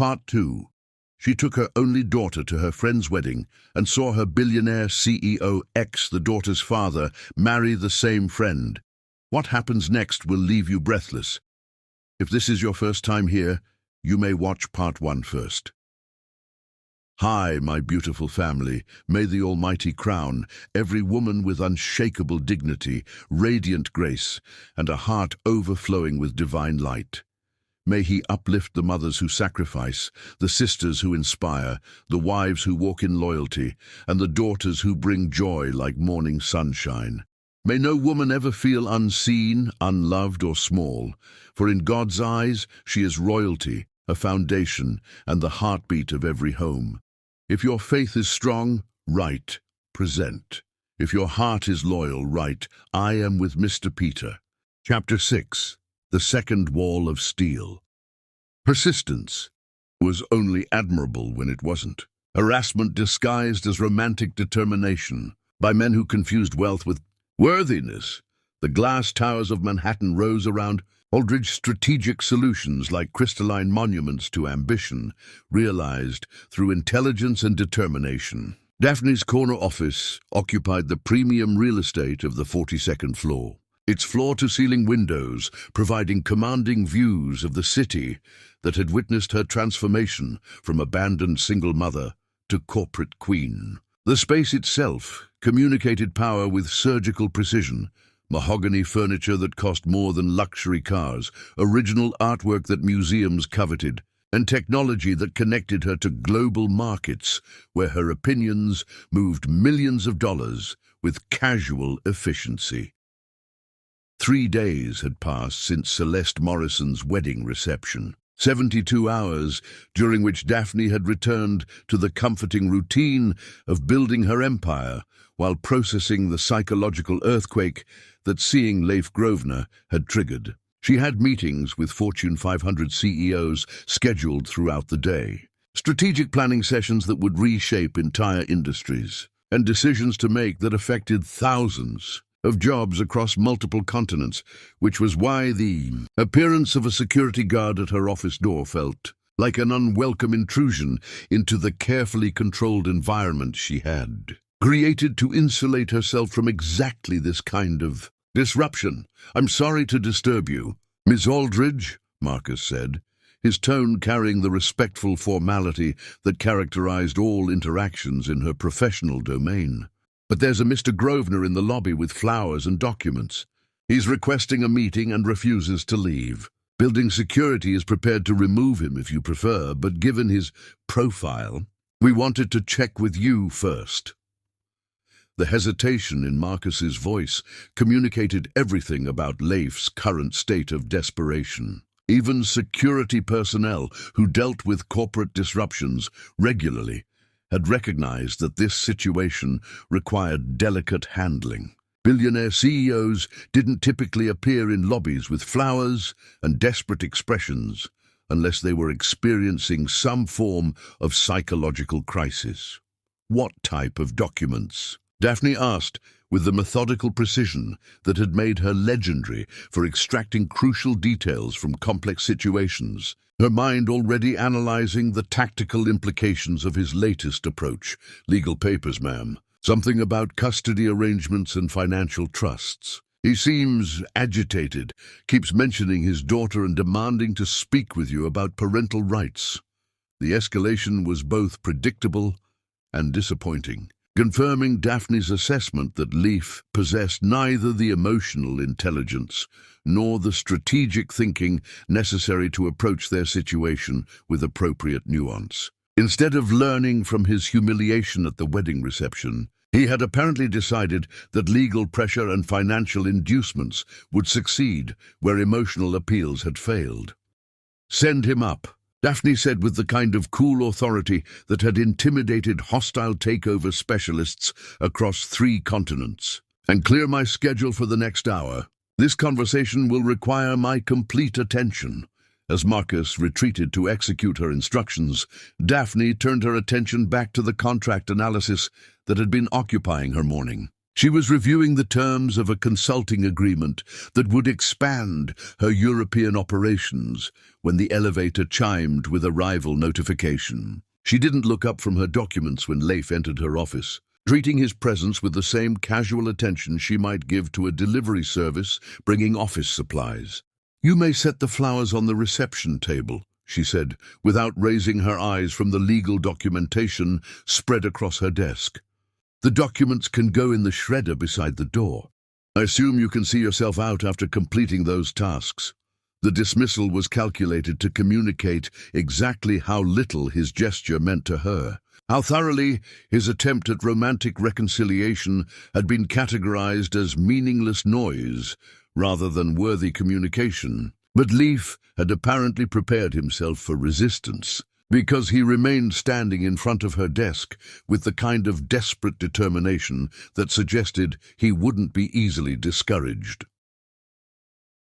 Part 2. She took her only daughter to her friend's wedding and saw her billionaire CEO ex, the daughter's father, marry the same friend. What happens next will leave you breathless. If this is your first time here, you may watch Part 1 first. Hi, my beautiful family. May the Almighty crown every woman with unshakable dignity, radiant grace, and a heart overflowing with divine light. May He uplift the mothers who sacrifice, the sisters who inspire, the wives who walk in loyalty, and the daughters who bring joy like morning sunshine. May no woman ever feel unseen, unloved, or small, for in God's eyes she is royalty, a foundation, and the heartbeat of every home. If your faith is strong, write, present. If your heart is loyal, write, I am with Mr. Peter. Chapter 6. The Second Wall of Steel. Persistence was only admirable when it wasn't. Harassment disguised as romantic determination by men who confused wealth with worthiness. The glass towers of Manhattan rose around Aldrich's strategic solutions like crystalline monuments to ambition, realized through intelligence and determination. Daphne's corner office occupied the premium real estate of the 42nd floor. Its floor-to-ceiling windows providing commanding views of the city that had witnessed her transformation from abandoned single mother to corporate queen. The space itself communicated power with surgical precision, mahogany furniture that cost more than luxury cars, original artwork that museums coveted, and technology that connected her to global markets where her opinions moved millions of dollars with casual efficiency. 3 days had passed since Celeste Morrison's wedding reception. 72 hours during which Daphne had returned to the comforting routine of building her empire while processing the psychological earthquake that seeing Leif Grosvenor had triggered. She had meetings with Fortune 500 CEOs scheduled throughout the day. Strategic planning sessions that would reshape entire industries, and decisions to make that affected thousands of jobs across multiple continents, which was why the appearance of a security guard at her office door felt like an unwelcome intrusion into the carefully controlled environment she had created to insulate herself from exactly this kind of disruption. "I'm sorry to disturb you, Miss Aldridge," Marcus said, his tone carrying the respectful formality that characterized all interactions in her professional domain. "But there's a Mr. Grosvenor in the lobby with flowers and documents. He's requesting a meeting and refuses to leave. Building security is prepared to remove him if you prefer, but given his profile, we wanted to check with you first." The hesitation in Marcus's voice communicated everything about Leif's current state of desperation. Even security personnel who dealt with corporate disruptions regularly had recognized that this situation required delicate handling. Billionaire CEOs didn't typically appear in lobbies with flowers and desperate expressions unless they were experiencing some form of psychological crisis. "What type of documents?" Daphne asked with the methodical precision that had made her legendary for extracting crucial details from complex situations, her mind already analyzing the tactical implications of his latest approach. "Legal papers, ma'am. Something about custody arrangements and financial trusts. He seems agitated, keeps mentioning his daughter and demanding to speak with you about parental rights." The escalation was both predictable and disappointing, confirming Daphne's assessment that Leif possessed neither the emotional intelligence nor the strategic thinking necessary to approach their situation with appropriate nuance. Instead of learning from his humiliation at the wedding reception, he had apparently decided that legal pressure and financial inducements would succeed where emotional appeals had failed. "Send him up," Daphne said with the kind of cool authority that had intimidated hostile takeover specialists across 3 continents. "And clear my schedule for the next hour. This conversation will require my complete attention." As Marcus retreated to execute her instructions, Daphne turned her attention back to the contract analysis that had been occupying her morning. She was reviewing the terms of a consulting agreement that would expand her European operations when the elevator chimed with arrival notification. She didn't look up from her documents when Leif entered her office, treating his presence with the same casual attention she might give to a delivery service bringing office supplies. "You may set the flowers on the reception table," she said, without raising her eyes from the legal documentation spread across her desk. "The documents can go in the shredder beside the door. I assume you can see yourself out after completing those tasks." The dismissal was calculated to communicate exactly how little his gesture meant to her, how thoroughly his attempt at romantic reconciliation had been categorized as meaningless noise rather than worthy communication. But Leif had apparently prepared himself for resistance, because he remained standing in front of her desk with the kind of desperate determination that suggested he wouldn't be easily discouraged.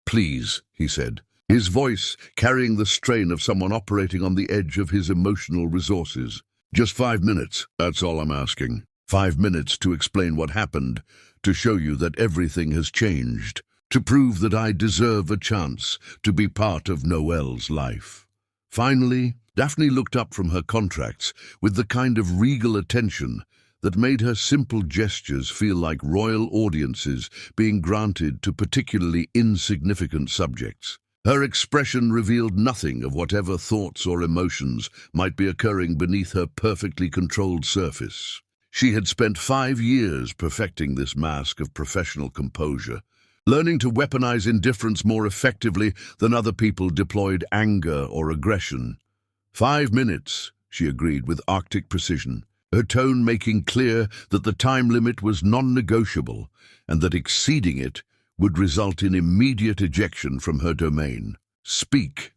"Please," he said, his voice carrying the strain of someone operating on the edge of his emotional resources. "Just 5 minutes, that's all I'm asking. 5 minutes to explain what happened, to show you that everything has changed, to prove that I deserve a chance to be part of Noelle's life." Finally, Daphne looked up from her contracts with the kind of regal attention that made her simple gestures feel like royal audiences being granted to particularly insignificant subjects. Her expression revealed nothing of whatever thoughts or emotions might be occurring beneath her perfectly controlled surface. She had spent 5 years perfecting this mask of professional composure, learning to weaponize indifference more effectively than other people deployed anger or aggression. 5 minutes, she agreed with Arctic precision, her tone making clear that the time limit was non-negotiable and that exceeding it would result in immediate ejection from her domain. "Speak."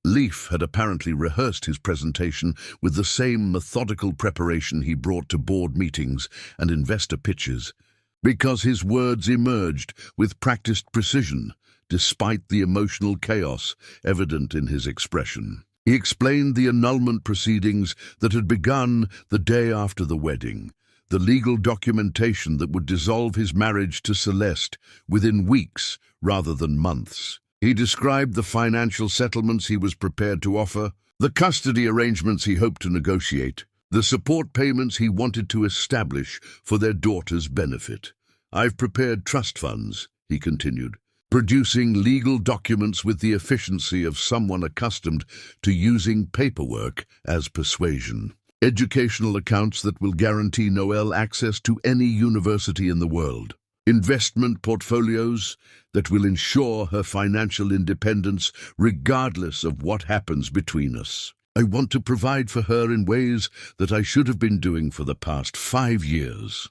Leif had apparently rehearsed his presentation with the same methodical preparation he brought to board meetings and investor pitches, because his words emerged with practiced precision, despite the emotional chaos evident in his expression. He explained the annulment proceedings that had begun the day after the wedding, the legal documentation that would dissolve his marriage to Celeste within weeks rather than months. He described the financial settlements he was prepared to offer, the custody arrangements he hoped to negotiate, the support payments he wanted to establish for their daughter's benefit. "I've prepared trust funds," he continued, producing legal documents with the efficiency of someone accustomed to using paperwork as persuasion. "Educational accounts that will guarantee Noelle access to any university in the world. Investment portfolios that will ensure her financial independence regardless of what happens between us. I want to provide for her in ways that I should have been doing for the past 5 years.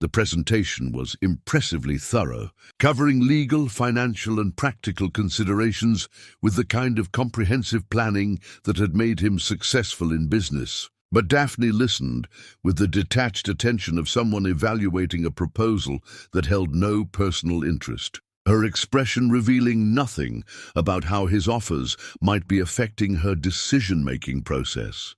The presentation was impressively thorough, covering legal, financial, and practical considerations with the kind of comprehensive planning that had made him successful in business. But Daphne listened with the detached attention of someone evaluating a proposal that held no personal interest, her expression revealing nothing about how his offers might be affecting her decision-making process.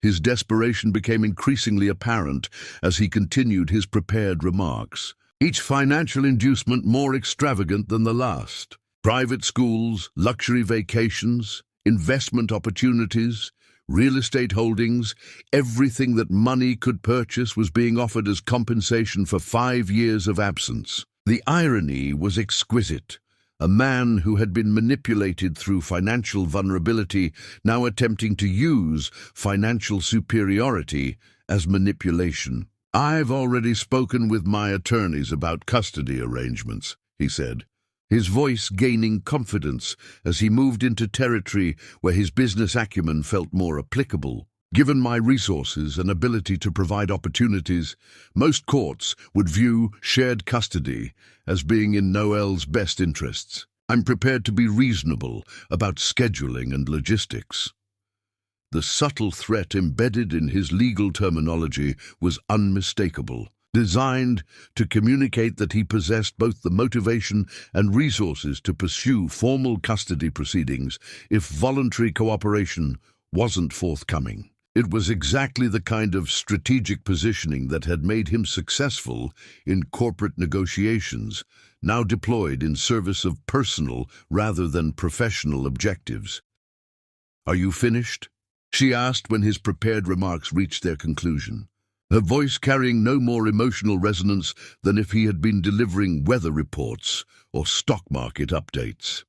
His desperation became increasingly apparent as he continued his prepared remarks, each financial inducement more extravagant than the last. Private schools, luxury vacations, investment opportunities, real estate holdings, everything that money could purchase was being offered as compensation for 5 years of absence. The irony was exquisite. A man who had been manipulated through financial vulnerability, now attempting to use financial superiority as manipulation. "I've already spoken with my attorneys about custody arrangements," he said, his voice gaining confidence as he moved into territory where his business acumen felt more applicable. "Given my resources and ability to provide opportunities, most courts would view shared custody as being in Noelle's best interests. I'm prepared to be reasonable about scheduling and logistics." The subtle threat embedded in his legal terminology was unmistakable, designed to communicate that he possessed both the motivation and resources to pursue formal custody proceedings if voluntary cooperation wasn't forthcoming. It was exactly the kind of strategic positioning that had made him successful in corporate negotiations, now deployed in service of personal rather than professional objectives. "Are you finished?" she asked when his prepared remarks reached their conclusion, her voice carrying no more emotional resonance than if he had been delivering weather reports or stock market updates.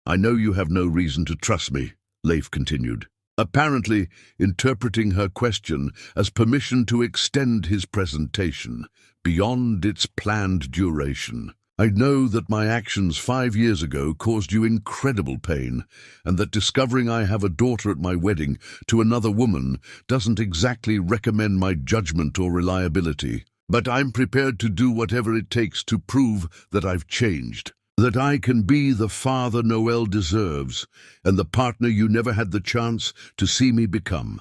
"I know you have no reason to trust me," Leif continued, apparently interpreting her question as permission to extend his presentation beyond its planned duration. "I know that my actions 5 years ago caused you incredible pain, and that discovering I have a daughter at my wedding to another woman doesn't exactly recommend my judgment or reliability. But I'm prepared to do whatever it takes to prove that I've changed, that I can be the father Noel deserves, and the partner you never had the chance to see me become."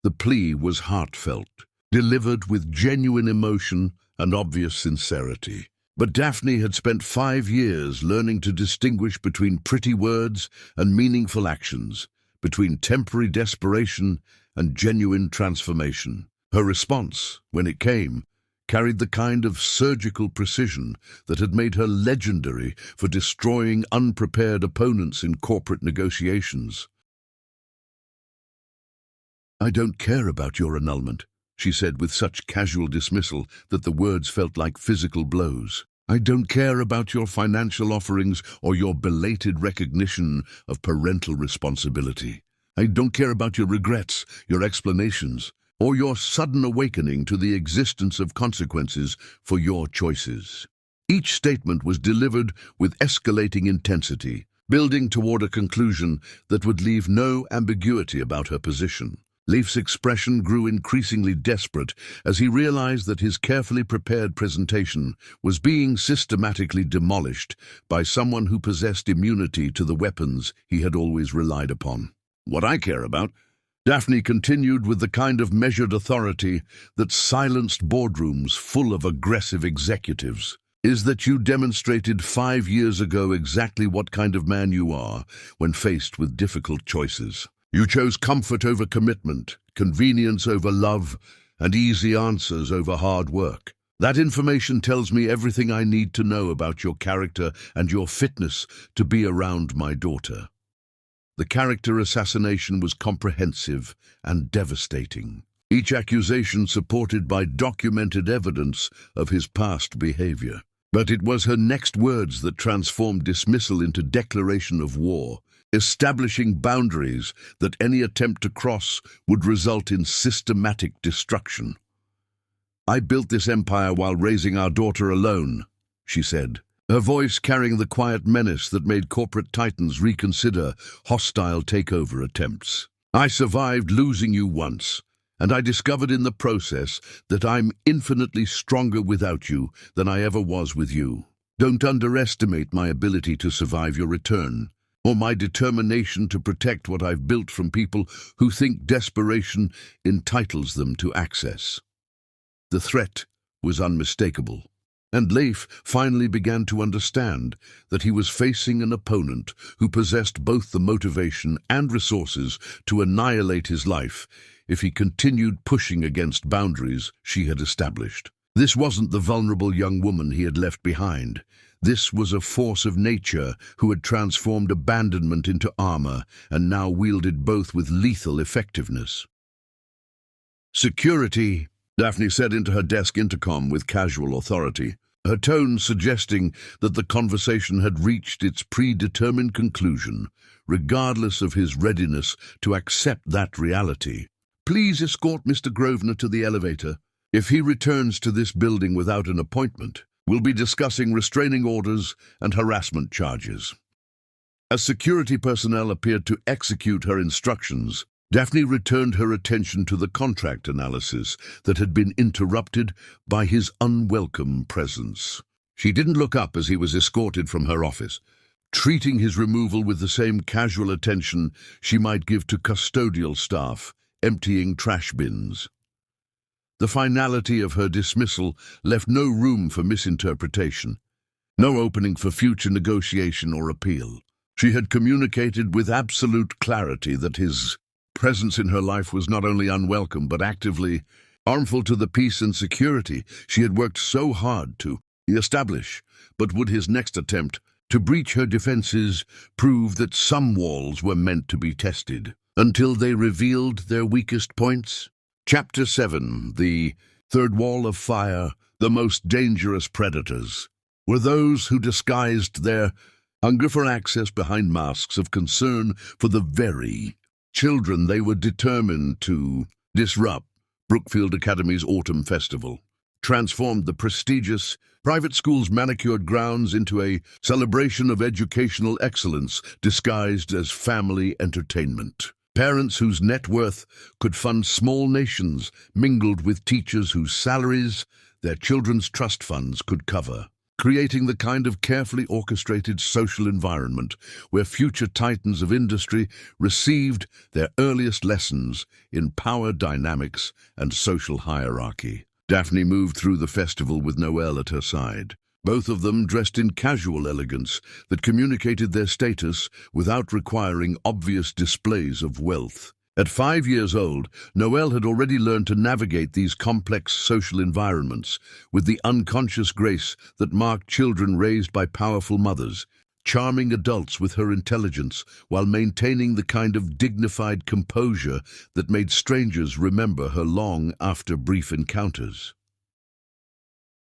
The plea was heartfelt, delivered with genuine emotion and obvious sincerity. But Daphne had spent 5 years learning to distinguish between pretty words and meaningful actions, between temporary desperation and genuine transformation. Her response, when it came, carried the kind of surgical precision that had made her legendary for destroying unprepared opponents in corporate negotiations. "I don't care about your annulment," she said with such casual dismissal that the words felt like physical blows. "I don't care about your financial offerings or your belated recognition of parental responsibility. I don't care about your regrets, your explanations, or your sudden awakening to the existence of consequences for your choices." Each statement was delivered with escalating intensity, building toward a conclusion that would leave no ambiguity about her position. Leif's expression grew increasingly desperate as he realized that his carefully prepared presentation was being systematically demolished by someone who possessed immunity to the weapons he had always relied upon. "What I care about," Daphne continued with the kind of measured authority that silenced boardrooms full of aggressive executives, "is that you demonstrated 5 years ago exactly what kind of man you are when faced with difficult choices. You chose comfort over commitment, convenience over love, and easy answers over hard work. That information tells me everything I need to know about your character and your fitness to be around my daughter." The character assassination was comprehensive and devastating, each accusation supported by documented evidence of his past behavior. But it was her next words that transformed dismissal into declaration of war, establishing boundaries that any attempt to cross would result in systematic destruction. "I built this empire while raising our daughter alone," she said, her voice carrying the quiet menace that made corporate titans reconsider hostile takeover attempts. "I survived losing you once, and I discovered in the process that I'm infinitely stronger without you than I ever was with you. Don't underestimate my ability to survive your return, or my determination to protect what I've built from people who think desperation entitles them to access." The threat was unmistakable, and Leif finally began to understand that he was facing an opponent who possessed both the motivation and resources to annihilate his life if he continued pushing against boundaries she had established. This wasn't the vulnerable young woman he had left behind. This was a force of nature who had transformed abandonment into armor and now wielded both with lethal effectiveness. "Security," Daphne said into her desk intercom with casual authority, her tone suggesting that the conversation had reached its predetermined conclusion, regardless of his readiness to accept that reality. "Please escort Mr. Grosvenor to the elevator. If he returns to this building without an appointment, we'll be discussing restraining orders and harassment charges." As security personnel appeared to execute her instructions, Daphne returned her attention to the contract analysis that had been interrupted by his unwelcome presence. She didn't look up as he was escorted from her office, treating his removal with the same casual attention she might give to custodial staff emptying trash bins. The finality of her dismissal left no room for misinterpretation, no opening for future negotiation or appeal. She had communicated with absolute clarity that his presence in her life was not only unwelcome, but actively harmful to the peace and security she had worked so hard to establish. But would his next attempt to breach her defenses prove that some walls were meant to be tested until they revealed their weakest points? Chapter 7. The Third Wall of Fire. The most dangerous predators were those who disguised their hunger for access behind masks of concern for the very children they were determined to disrupt. Brookfield Academy's Autumn Festival transformed the prestigious private school's manicured grounds into a celebration of educational excellence disguised as family entertainment. Parents whose net worth could fund small nations mingled with teachers whose salaries their children's trust funds could cover, creating the kind of carefully orchestrated social environment where future titans of industry received their earliest lessons in power dynamics and social hierarchy. Daphne moved through the festival with Noelle at her side, both of them dressed in casual elegance that communicated their status without requiring obvious displays of wealth. At 5 years old, Noelle had already learned to navigate these complex social environments with the unconscious grace that marked children raised by powerful mothers, charming adults with her intelligence while maintaining the kind of dignified composure that made strangers remember her long after brief encounters.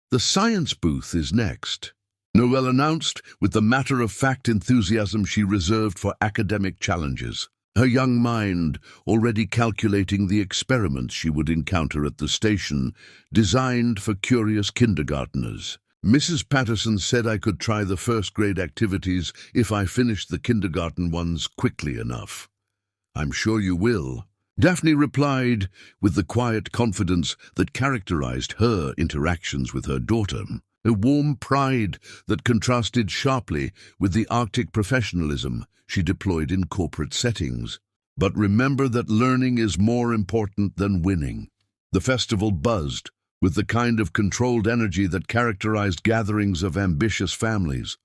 The science booth is next, Noelle announced with the matter-of-fact enthusiasm she reserved for academic challenges, her young mind already calculating the experiments she would encounter at the station, designed for curious kindergarteners. Mrs. Patterson said I could try the first-grade activities if I finished the kindergarten ones quickly enough. I'm sure you will, Daphne replied with the quiet confidence that characterized her interactions with her daughter, a warm pride that contrasted sharply with the Arctic professionalism she deployed in corporate settings. But remember that learning is more important than winning. The festival buzzed with the kind of controlled energy that characterized gatherings of ambitious families.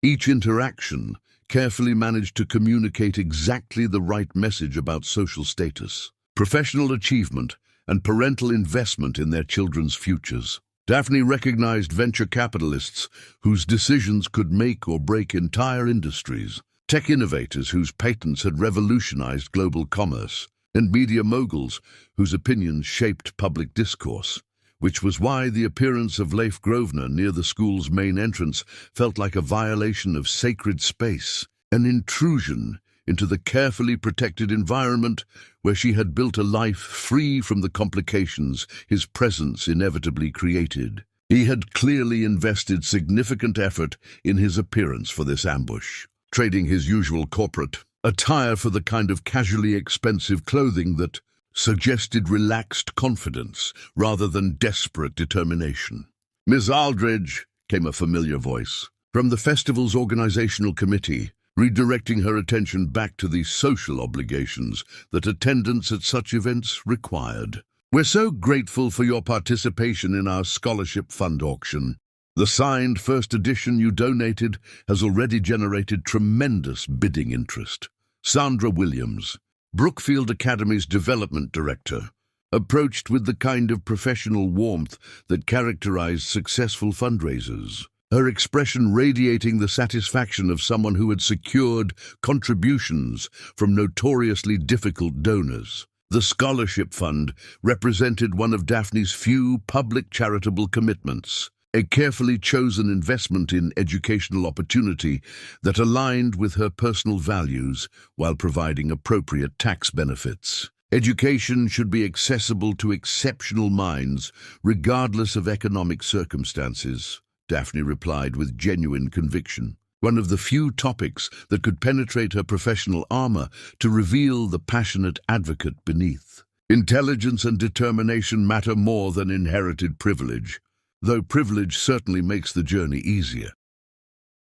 Each interaction carefully managed to communicate exactly the right message about social status, professional achievement, and parental investment in their children's futures. Daphne recognized venture capitalists whose decisions could make or break entire industries, tech innovators whose patents had revolutionized global commerce, and media moguls whose opinions shaped public discourse, which was why the appearance of Leif Grosvenor near the school's main entrance felt like a violation of sacred space, an intrusion into the carefully protected environment where she had built a life free from the complications his presence inevitably created. He had clearly invested significant effort in his appearance for this ambush, trading his usual corporate attire for the kind of casually expensive clothing that suggested relaxed confidence rather than desperate determination. "Miss Aldridge," came a familiar voice from the festival's organizational committee, redirecting her attention back to the social obligations that attendance at such events required. "We're so grateful for your participation in our scholarship fund auction. The signed first edition you donated has already generated tremendous bidding interest." Sandra Williams, Brookfield Academy's development director, approached with the kind of professional warmth that characterized successful fundraisers, her expression radiating the satisfaction of someone who had secured contributions from notoriously difficult donors. The scholarship fund represented one of Daphne's few public charitable commitments, a carefully chosen investment in educational opportunity that aligned with her personal values while providing appropriate tax benefits. Education should be accessible to exceptional minds, regardless of economic circumstances, Daphne replied with genuine conviction, one of the few topics that could penetrate her professional armor to reveal the passionate advocate beneath. Intelligence and determination matter more than inherited privilege, though privilege certainly makes the journey easier.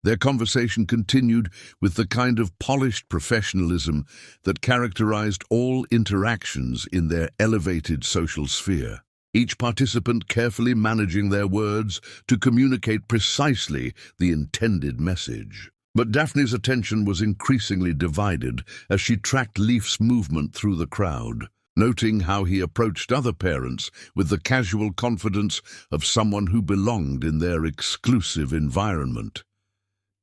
Their conversation continued with the kind of polished professionalism that characterized all interactions in their elevated social sphere, each participant carefully managing their words to communicate precisely the intended message. But Daphne's attention was increasingly divided as she tracked Leif's movement through the crowd, noting how he approached other parents with the casual confidence of someone who belonged in their exclusive environment.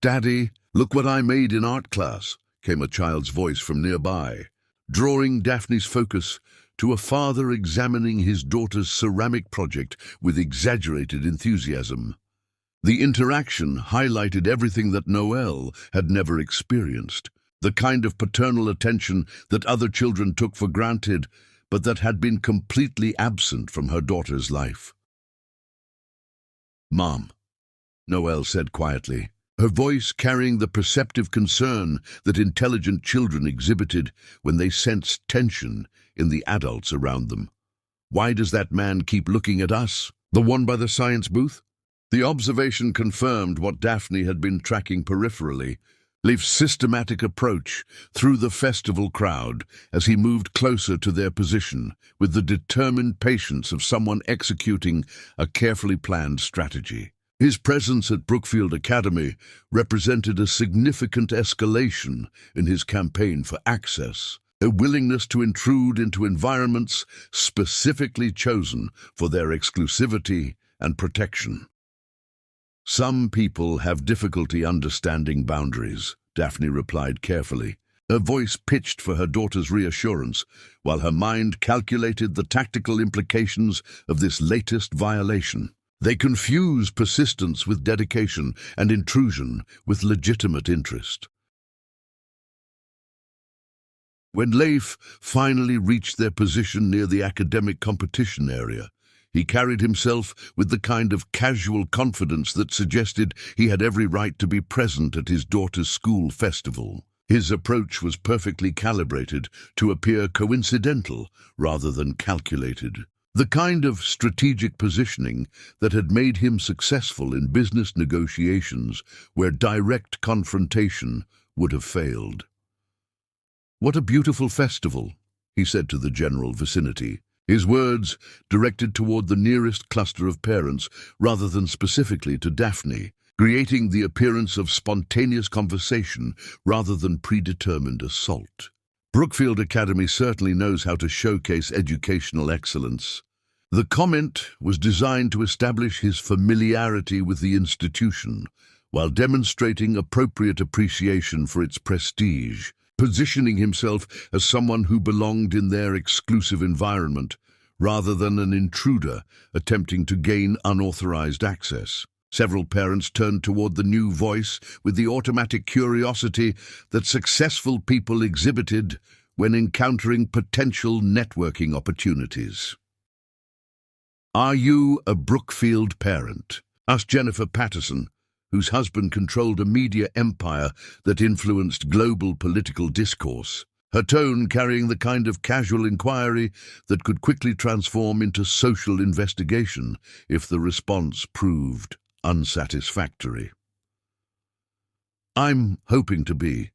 "Daddy, look what I made in art class," came a child's voice from nearby, drawing Daphne's focus to a father examining his daughter's ceramic project with exaggerated enthusiasm. The interaction highlighted everything that Noelle had never experienced, the kind of paternal attention that other children took for granted, but that had been completely absent from her daughter's life. "Mom," Noelle said quietly, her voice carrying the perceptive concern that intelligent children exhibited when they sensed tension in the adults around them. "Why does that man keep looking at us? The one by the science booth?" The observation confirmed what Daphne had been tracking peripherally, Leif's systematic approach through the festival crowd as he moved closer to their position with the determined patience of someone executing a carefully planned strategy. His presence at Brookfield Academy represented a significant escalation in his campaign for access, a willingness to intrude into environments specifically chosen for their exclusivity and protection. "Some people have difficulty understanding boundaries," Daphne replied carefully, her voice pitched for her daughter's reassurance, while her mind calculated the tactical implications of this latest violation. "They confuse persistence with dedication and intrusion with legitimate interest." When Leif finally reached their position near the academic competition area, he carried himself with the kind of casual confidence that suggested he had every right to be present at his daughter's school festival. His approach was perfectly calibrated to appear coincidental rather than calculated. The kind of strategic positioning that had made him successful in business negotiations where direct confrontation would have failed. "What a beautiful festival," he said to the general vicinity, his words directed toward the nearest cluster of parents rather than specifically to Daphne, creating the appearance of spontaneous conversation rather than predetermined assault. Brookfield Academy certainly knows how to showcase educational excellence. The comment was designed to establish his familiarity with the institution, while demonstrating appropriate appreciation for its prestige, positioning himself as someone who belonged in their exclusive environment, rather than an intruder attempting to gain unauthorized access. Several parents turned toward the new voice with the automatic curiosity that successful people exhibited when encountering potential networking opportunities. "Are you a Brookfield parent?" asked Jennifer Patterson, whose husband controlled a media empire that influenced global political discourse, her tone carrying the kind of casual inquiry that could quickly transform into social investigation if the response proved unsatisfactory. "I'm hoping to be,"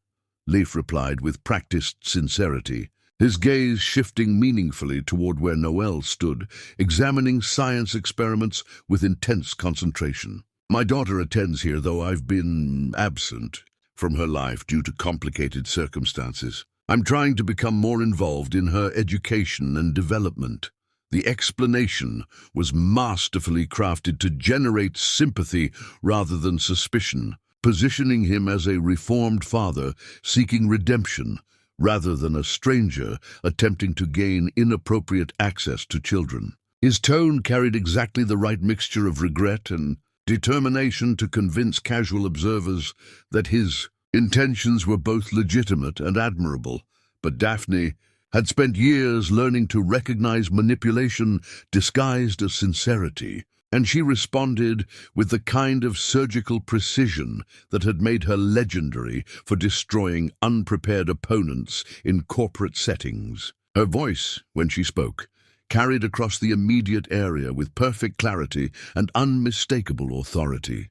Leif replied with practiced sincerity, his gaze shifting meaningfully toward where Noelle stood, examining science experiments with intense concentration. "My daughter attends here, though I've been absent from her life due to complicated circumstances. I'm trying to become more involved in her education and development." The explanation was masterfully crafted to generate sympathy rather than suspicion, positioning him as a reformed father seeking redemption rather than a stranger attempting to gain inappropriate access to children. His tone carried exactly the right mixture of regret and determination to convince casual observers that his intentions were both legitimate and admirable, but Daphne had spent years learning to recognize manipulation disguised as sincerity, and she responded with the kind of surgical precision that had made her legendary for destroying unprepared opponents in corporate settings. Her voice, when she spoke, carried across the immediate area with perfect clarity and unmistakable authority.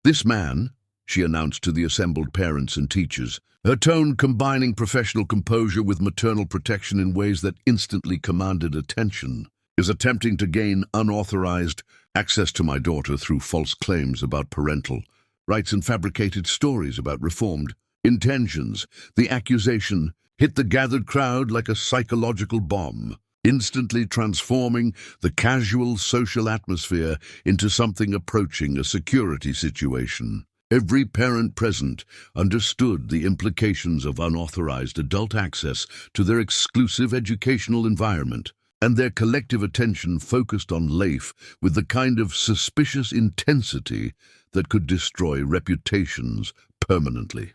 "This man," she announced to the assembled parents and teachers, her tone combining professional composure with maternal protection in ways that instantly commanded attention, "is attempting to gain unauthorized access to my daughter through false claims about parental writes and fabricated stories about reformed intentions. The accusation hit the gathered crowd like a psychological bomb, instantly transforming the casual social atmosphere into something approaching a security situation. Every parent present understood the implications of unauthorized adult access to their exclusive educational environment, and their collective attention focused on Leif with the kind of suspicious intensity that could destroy reputations permanently.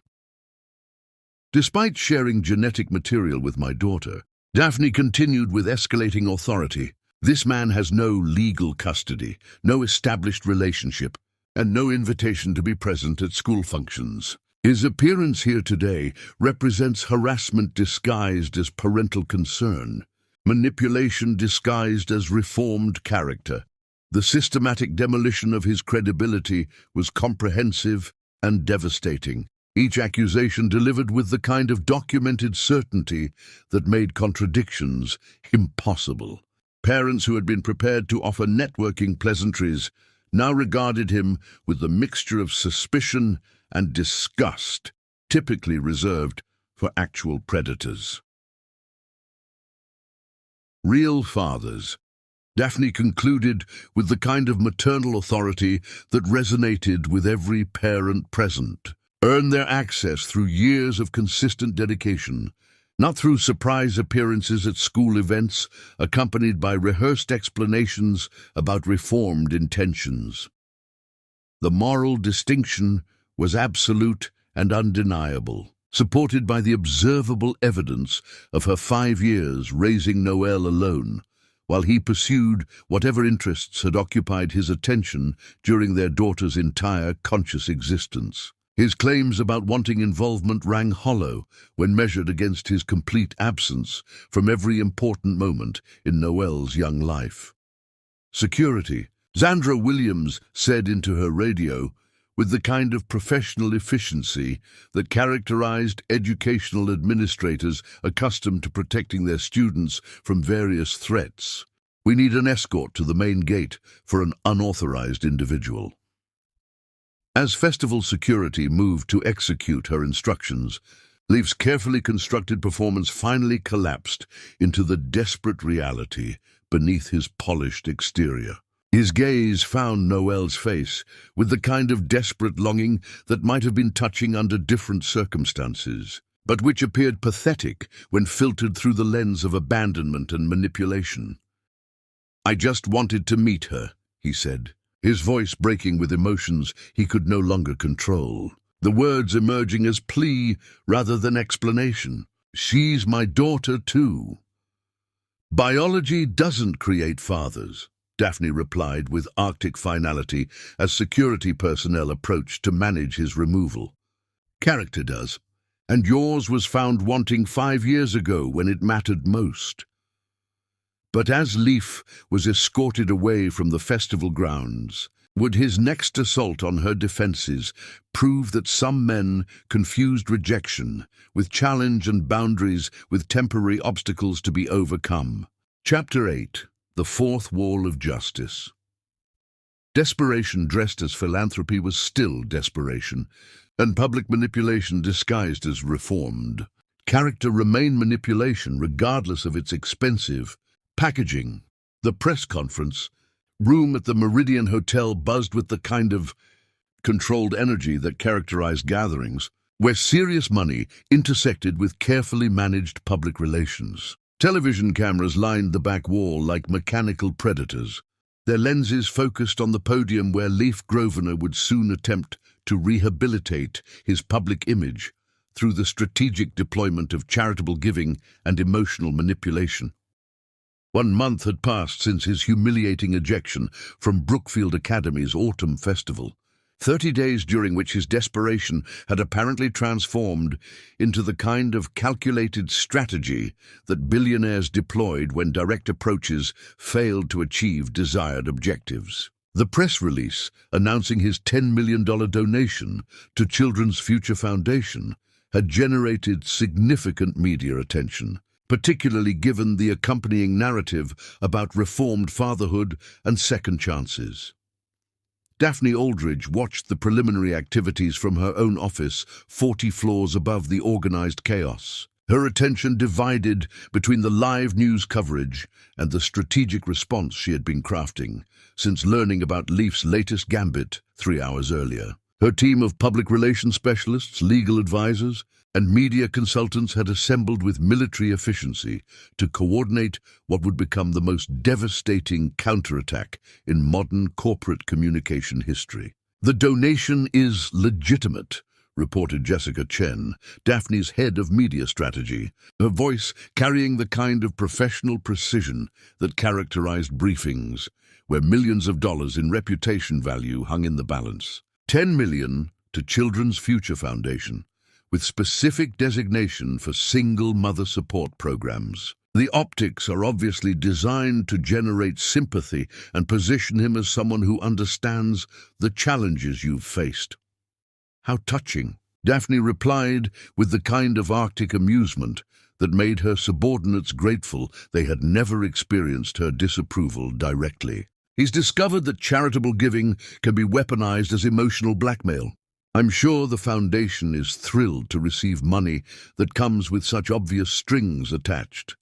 Despite sharing genetic material with my daughter, Daphne continued with escalating authority. This man has no legal custody, no established relationship, and no invitation to be present at school functions. His appearance here today represents harassment disguised as parental concern, manipulation disguised as reformed character. The systematic demolition of his credibility was comprehensive and devastating, each accusation delivered with the kind of documented certainty that made contradictions impossible. Parents who had been prepared to offer networking pleasantries now regarded him with the mixture of suspicion and disgust typically reserved for actual predators. Real fathers. Daphne concluded with the kind of maternal authority that resonated with every parent present, earned their access through years of consistent dedication, not through surprise appearances at school events accompanied by rehearsed explanations about reformed intentions. The moral distinction was absolute and undeniable, supported by the observable evidence of her 5 years raising Noelle alone, while he pursued whatever interests had occupied his attention during their daughter's entire conscious existence. His claims about wanting involvement rang hollow when measured against his complete absence from every important moment in Noelle's young life. Security, Zandra Williams said into her radio, with the kind of professional efficiency that characterized educational administrators accustomed to protecting their students from various threats. We need an escort to the main gate for an unauthorized individual. As festival security moved to execute her instructions, Leif's carefully constructed performance finally collapsed into the desperate reality beneath his polished exterior. His gaze found Noelle's face with the kind of desperate longing that might have been touching under different circumstances, but which appeared pathetic when filtered through the lens of abandonment and manipulation. "I just wanted to meet her," he said, his voice breaking with emotions he could no longer control, the words emerging as plea rather than explanation. "She's my daughter too." "Biology doesn't create fathers," Daphne replied with Arctic finality as security personnel approached to manage his removal. "Character does, and yours was found wanting 5 years ago when it mattered most." But as Leif was escorted away from the festival grounds, would his next assault on her defenses prove that some men confused rejection with challenge and boundaries with temporary obstacles to be overcome? Chapter 8. The Fourth Wall of Justice. Desperation dressed as philanthropy was still desperation, and public manipulation disguised as reformed. Character remained manipulation regardless of its expensive packaging. The press conference room at the Meridian Hotel buzzed with the kind of controlled energy that characterized gatherings, where serious money intersected with carefully managed public relations. Television cameras lined the back wall like mechanical predators, their lenses focused on the podium where Leif Grosvenor would soon attempt to rehabilitate his public image through the strategic deployment of charitable giving and emotional manipulation. 1 month had passed since his humiliating ejection from Brookfield Academy's Autumn Festival, 30 days during which his desperation had apparently transformed into the kind of calculated strategy that billionaires deployed when direct approaches failed to achieve desired objectives. The press release announcing his $10 million donation to Children's Future Foundation had generated significant media attention, particularly given the accompanying narrative about reformed fatherhood and second chances. Daphne Aldridge watched the preliminary activities from her own office, 40 floors above the organized chaos. Her attention divided between the live news coverage and the strategic response she had been crafting since learning about Leaf's latest gambit 3 hours earlier. Her team of public relations specialists, legal advisors, and media consultants had assembled with military efficiency to coordinate what would become the most devastating counterattack in modern corporate communication history. "The donation is legitimate," reported Jessica Chen, Daphne's head of media strategy, her voice carrying the kind of professional precision that characterized briefings, where millions of dollars in reputation value hung in the balance. 10 million to Children's Future Foundation, with specific designation for single mother support programs. The optics are obviously designed to generate sympathy and position him as someone who understands the challenges you've faced. "How touching," Daphne replied with the kind of Arctic amusement that made her subordinates grateful they had never experienced her disapproval directly. "He's discovered that charitable giving can be weaponized as emotional blackmail. I'm sure the foundation is thrilled to receive money that comes with such obvious strings attached."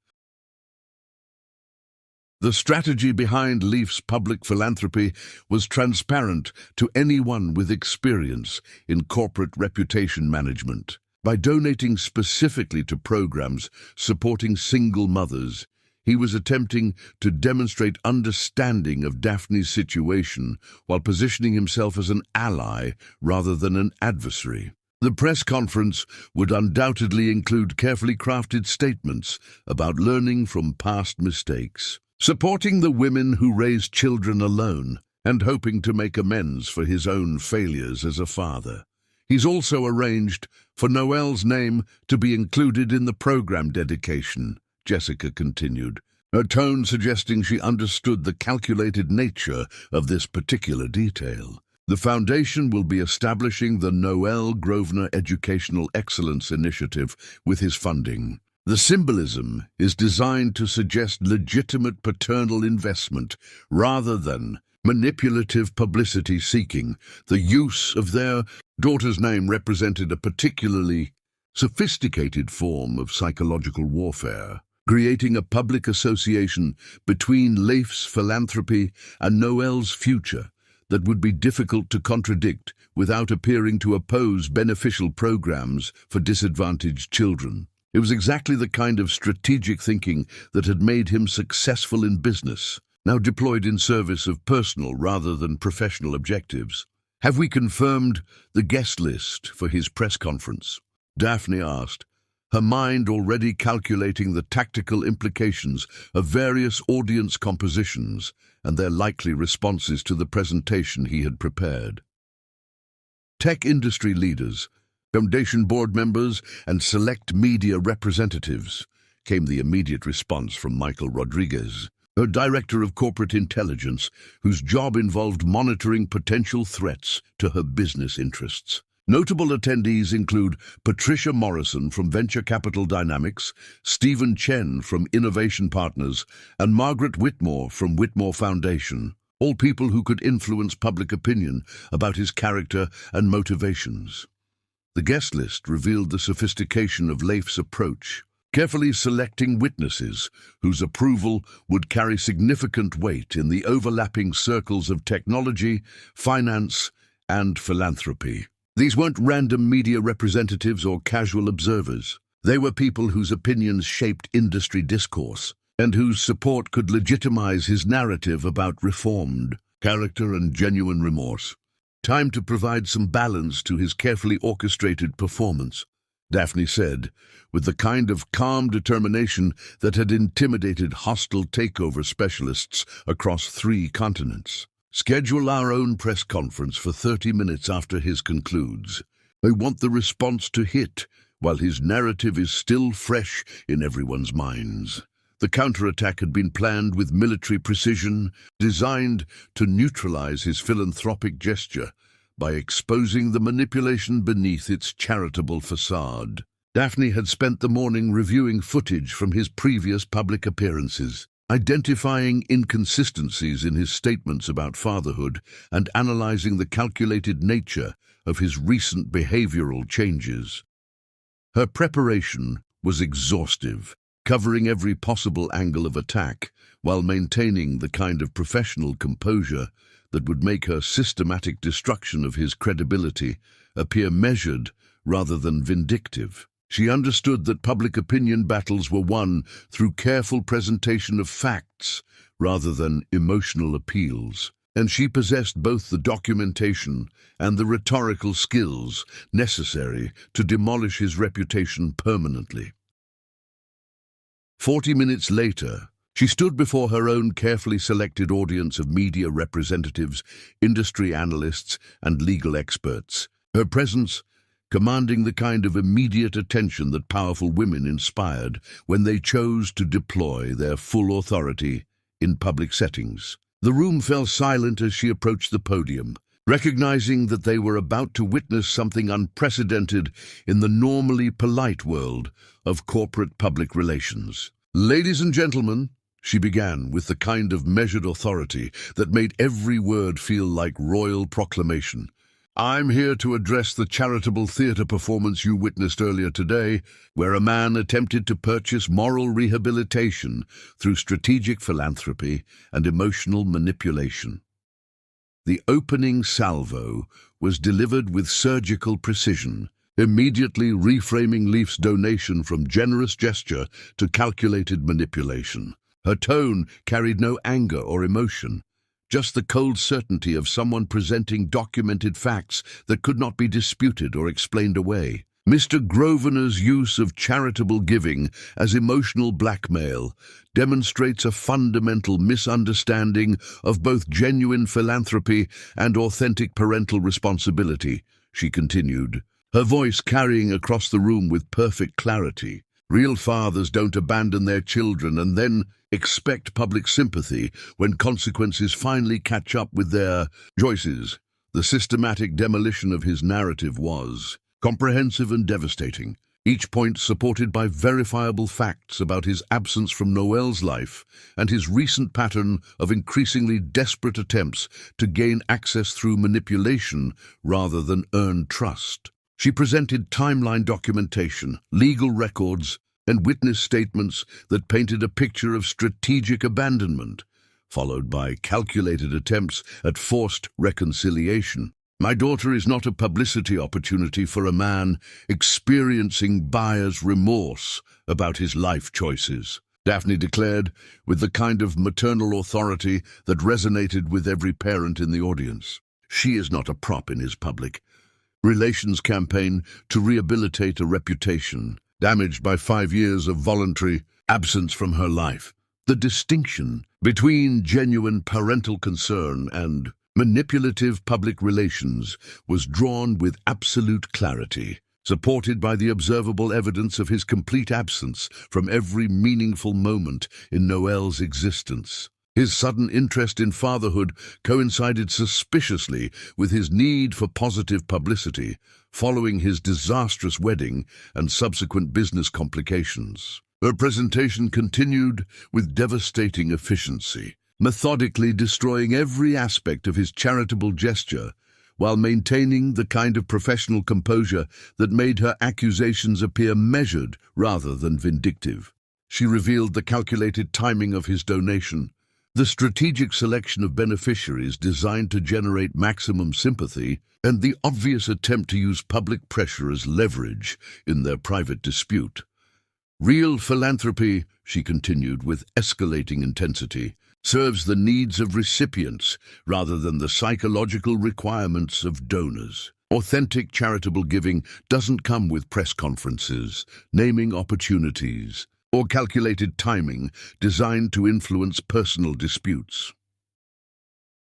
The strategy behind Leaf's public philanthropy was transparent to anyone with experience in corporate reputation management. By donating specifically to programs supporting single mothers, he was attempting to demonstrate understanding of Daphne's situation while positioning himself as an ally rather than an adversary. The press conference would undoubtedly include carefully crafted statements about learning from past mistakes, supporting the women who raised children alone, and hoping to make amends for his own failures as a father. He's also arranged for Noelle's name to be included in the program dedication, Jessica continued, her tone suggesting she understood the calculated nature of this particular detail. The foundation will be establishing the Noelle Grosvenor Educational Excellence Initiative with his funding. The symbolism is designed to suggest legitimate paternal investment rather than manipulative publicity seeking. The use of their daughter's name represented a particularly sophisticated form of psychological warfare, creating a public association between Leif's philanthropy and Noelle's future that would be difficult to contradict without appearing to oppose beneficial programs for disadvantaged children. It was exactly the kind of strategic thinking that had made him successful in business, now deployed in service of personal rather than professional objectives. "Have we confirmed the guest list for his press conference?" Daphne asked, her mind already calculating the tactical implications of various audience compositions and their likely responses to the presentation he had prepared. Tech industry leaders, foundation board members, and select media representatives, came the immediate response from Michael Rodriguez, her director of corporate intelligence, whose job involved monitoring potential threats to her business interests. Notable attendees include Patricia Morrison from Venture Capital Dynamics, Stephen Chen from Innovation Partners, and Margaret Whitmore from Whitmore Foundation, all people who could influence public opinion about his character and motivations. The guest list revealed the sophistication of Leif's approach, carefully selecting witnesses whose approval would carry significant weight in the overlapping circles of technology, finance, and philanthropy. These weren't random media representatives or casual observers. They were people whose opinions shaped industry discourse, and whose support could legitimize his narrative about reformed character and genuine remorse. "Time to provide some balance to his carefully orchestrated performance," Daphne said, with the kind of calm determination that had intimidated hostile takeover specialists across 3 continents. "Schedule our own press conference for 30 minutes after his concludes. I want the response to hit while his narrative is still fresh in everyone's minds." The counterattack had been planned with military precision, designed to neutralize his philanthropic gesture by exposing the manipulation beneath its charitable facade. Daphne had spent the morning reviewing footage from his previous public appearances. identifying inconsistencies in his statements about fatherhood and analyzing the calculated nature of his recent behavioral changes. Her preparation was exhaustive, covering every possible angle of attack while maintaining the kind of professional composure that would make her systematic destruction of his credibility appear measured rather than vindictive. She understood that public opinion battles were won through careful presentation of facts rather than emotional appeals, and she possessed both the documentation and the rhetorical skills necessary to demolish his reputation permanently. 40 minutes later, she stood before her own carefully selected audience of media representatives, industry analysts, and legal experts. Her presence commanding the kind of immediate attention that powerful women inspired when they chose to deploy their full authority in public settings. The room fell silent as she approached the podium, recognizing that they were about to witness something unprecedented in the normally polite world of corporate public relations. "Ladies and gentlemen," she began with the kind of measured authority that made every word feel like royal proclamation, "I'm here to address the charitable theater performance you witnessed earlier today, where a man attempted to purchase moral rehabilitation through strategic philanthropy and emotional manipulation." The opening salvo was delivered with surgical precision, immediately reframing Leaf's donation from generous gesture to calculated manipulation. Her tone carried no anger or emotion, just the cold certainty of someone presenting documented facts that could not be disputed or explained away. Mr. Grosvenor's use of charitable giving as emotional blackmail demonstrates a fundamental misunderstanding of both genuine philanthropy and authentic parental responsibility, she continued, her voice carrying across the room with perfect clarity. Real fathers don't abandon their children and then expect public sympathy when consequences finally catch up with their choices. The systematic demolition of his narrative was comprehensive and devastating, each point supported by verifiable facts about his absence from Noel's life and his recent pattern of increasingly desperate attempts to gain access through manipulation rather than earn trust. She presented timeline documentation, legal records, and witness statements that painted a picture of strategic abandonment, followed by calculated attempts at forced reconciliation. "My daughter is not a publicity opportunity for a man experiencing buyer's remorse about his life choices," Daphne declared with the kind of maternal authority that resonated with every parent in the audience. She is not a prop in his public relations campaign to rehabilitate a reputation damaged by 5 years of voluntary absence from her life. The distinction between genuine parental concern and manipulative public relations was drawn with absolute clarity, supported by the observable evidence of his complete absence from every meaningful moment in Noel's existence. His sudden interest in fatherhood coincided suspiciously with his need for positive publicity, following his disastrous wedding and subsequent business complications. Her presentation continued with devastating efficiency, methodically destroying every aspect of his charitable gesture, while maintaining the kind of professional composure that made her accusations appear measured rather than vindictive. She revealed the calculated timing of his donation, the strategic selection of beneficiaries designed to generate maximum sympathy, and the obvious attempt to use public pressure as leverage in their private dispute. "Real philanthropy," she continued with escalating intensity, "serves the needs of recipients rather than the psychological requirements of donors. Authentic charitable giving doesn't come with press conferences, naming opportunities, or calculated timing designed to influence personal disputes."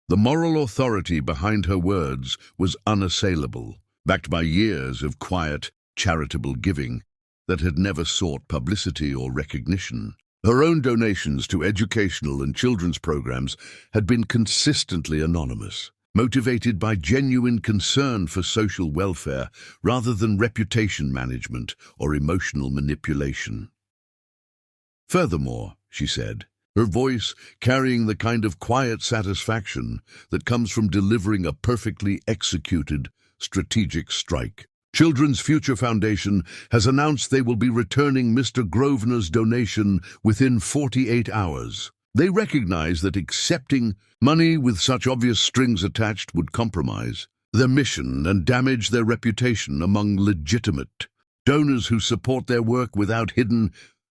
The moral authority behind her words was unassailable, backed by years of quiet, charitable giving that had never sought publicity or recognition. Her own donations to educational and children's programs had been consistently anonymous, motivated by genuine concern for social welfare rather than reputation management or emotional manipulation. "Furthermore," she said, her voice carrying the kind of quiet satisfaction that comes from delivering a perfectly executed strategic strike. Children's Future Foundation has announced they will be returning Mr. Grosvenor's donation within 48 hours. They recognize that accepting money with such obvious strings attached would compromise their mission and damage their reputation among legitimate donors who support their work without hidden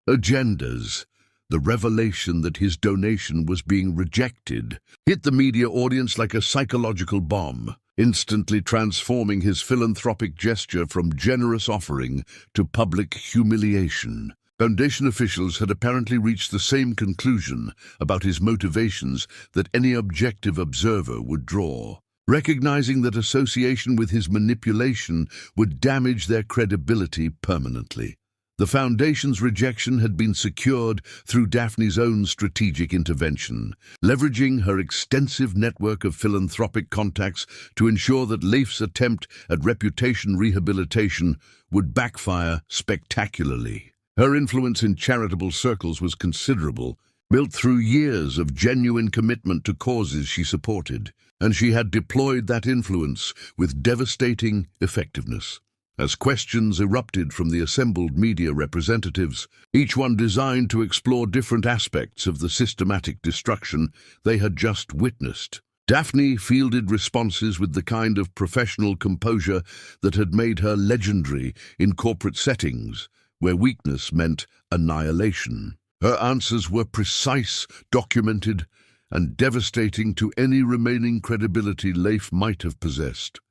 agendas. The revelation that his donation was being rejected hit the media audience like a psychological bomb, instantly transforming his philanthropic gesture from generous offering to public humiliation. Foundation officials had apparently reached the same conclusion about his motivations that any objective observer would draw, recognizing that association with his manipulation would damage their credibility permanently. The Foundation's rejection had been secured through Daphne's own strategic intervention, leveraging her extensive network of philanthropic contacts to ensure that Leif's attempt at reputation rehabilitation would backfire spectacularly. Her influence in charitable circles was considerable, built through years of genuine commitment to causes she supported, and she had deployed that influence with devastating effectiveness. As questions erupted from the assembled media representatives, each one designed to explore different aspects of the systematic destruction they had just witnessed, Daphne fielded responses with the kind of professional composure that had made her legendary in corporate settings, where weakness meant annihilation. Her answers were precise, documented, and devastating to any remaining credibility Leif might have possessed.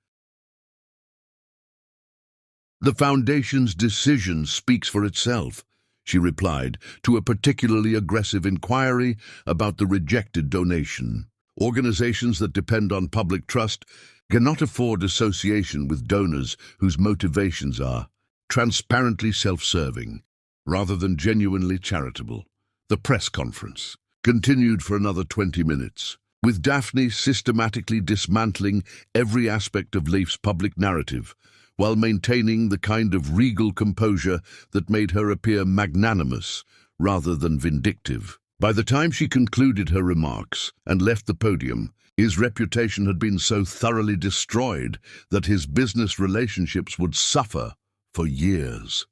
"The Foundation's decision speaks for itself," she replied to a particularly aggressive inquiry about the rejected donation. "Organizations that depend on public trust cannot afford association with donors whose motivations are transparently self-serving, rather than genuinely charitable." The press conference continued for another 20 minutes, with Daphne systematically dismantling every aspect of Leif's public narrative, while maintaining the kind of regal composure that made her appear magnanimous rather than vindictive. By the time she concluded her remarks and left the podium, his reputation had been so thoroughly destroyed that his business relationships would suffer for years.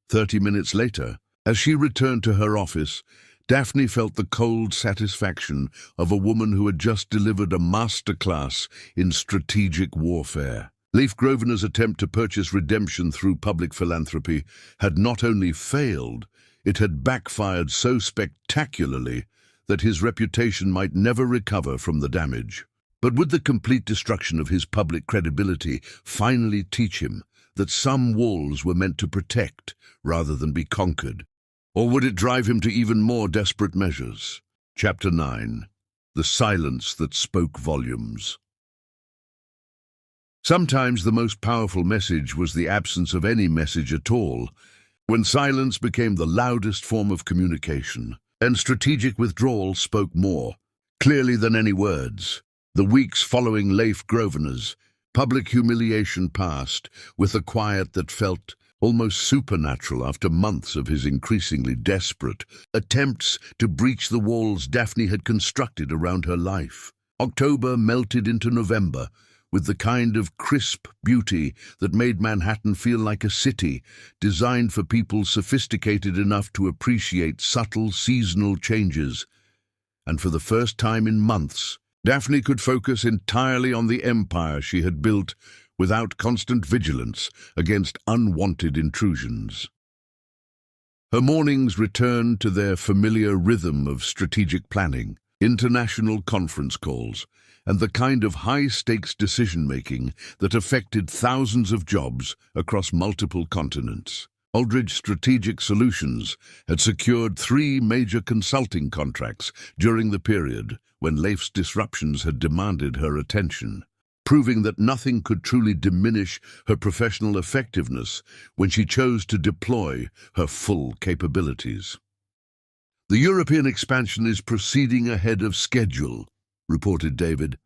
30 minutes later, as she returned to her office, Daphne felt the cold satisfaction of a woman who had just delivered a masterclass in strategic warfare. Leif Grosvenor's attempt to purchase redemption through public philanthropy had not only failed, it had backfired so spectacularly that his reputation might never recover from the damage. But would the complete destruction of his public credibility finally teach him that some walls were meant to protect rather than be conquered? Or would it drive him to even more desperate measures? Chapter 9. The Silence That Spoke Volumes. Sometimes the most powerful message was the absence of any message at all, when silence became the loudest form of communication, and strategic withdrawal spoke more clearly than any words. The weeks following Leif Grosvenor's public humiliation passed with a quiet that felt almost supernatural after months of his increasingly desperate attempts to breach the walls Daphne had constructed around her life. October melted into November, with the kind of crisp beauty that made Manhattan feel like a city designed for people sophisticated enough to appreciate subtle seasonal changes. And for the first time in months, Daphne could focus entirely on the empire she had built without constant vigilance against unwanted intrusions. Her mornings returned to their familiar rhythm of strategic planning, international conference calls, and the kind of high-stakes decision-making that affected thousands of jobs across multiple continents. Aldridge Strategic Solutions had secured 3 major consulting contracts during the period when Leif's disruptions had demanded her attention, proving that nothing could truly diminish her professional effectiveness when she chose to deploy her full capabilities. "The European expansion is proceeding ahead of schedule," reported David